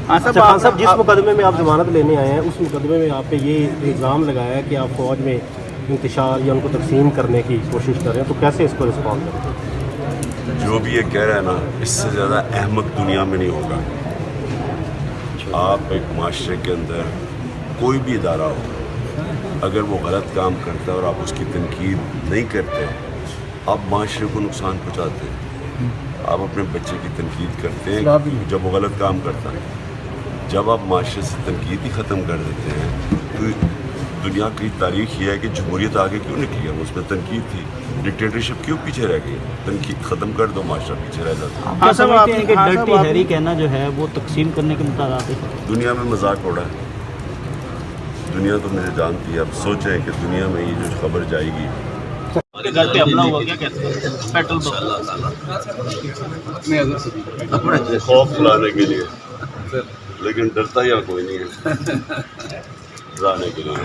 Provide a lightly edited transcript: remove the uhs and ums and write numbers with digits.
اچھا خان صاحب، جس مقدمے میں آپ ضمانت لینے آئے ہیں اس مقدمے میں آپ پہ یہ الزام لگایا ہے کہ آپ فوج میں انتشار یا ان کو تقسیم کرنے کی کوشش کر رہے ہیں، تو کیسے اس کو رسپانس کریں؟ جو بھی یہ کہہ رہا ہے نا، اس سے زیادہ احمق دنیا میں نہیں ہوگا. آپ ایک معاشرے کے اندر کوئی بھی ادارہ ہو، اگر وہ غلط کام کرتا ہے اور آپ اس کی تنقید نہیں کرتے، آپ معاشرے کو نقصان پہنچاتے ہیں. آپ اپنے بچے کی تنقید کرتے ہیں جب وہ غلط کام کرتا ہے. جب آپ معاشرے سے تنقید ہی ختم کر دیتے ہیں تو دنیا کی تاریخ یہ ہے کہ جمہوریت آگے کیوں نکلی ہے؟ اس میں تنقید تھی. ڈکٹیٹرشپ کیوں پیچھے رہ گئی؟ تنقید ختم کر دو، معاشرہ پیچھے رہ جاتا ہے. کیا سمجھتے ہیں کہ ڈرٹی ہیری کہنا جو ہے وہ تقسیم کرنے کے مترادف ہے؟ دنیا میں مذاق ہو رہا ہے. دنیا تو مجھے جانتی ہے. اب سوچیں کہ دنیا میں یہ جو خبر جائے گی، گھر پہ حملہ ہوا کیا کہتے ہیں؟ پیٹرول خوف پلانے کے لیے، لیکن ڈرتا یا کوئی نہیں ہے. ڈرانے کے لیے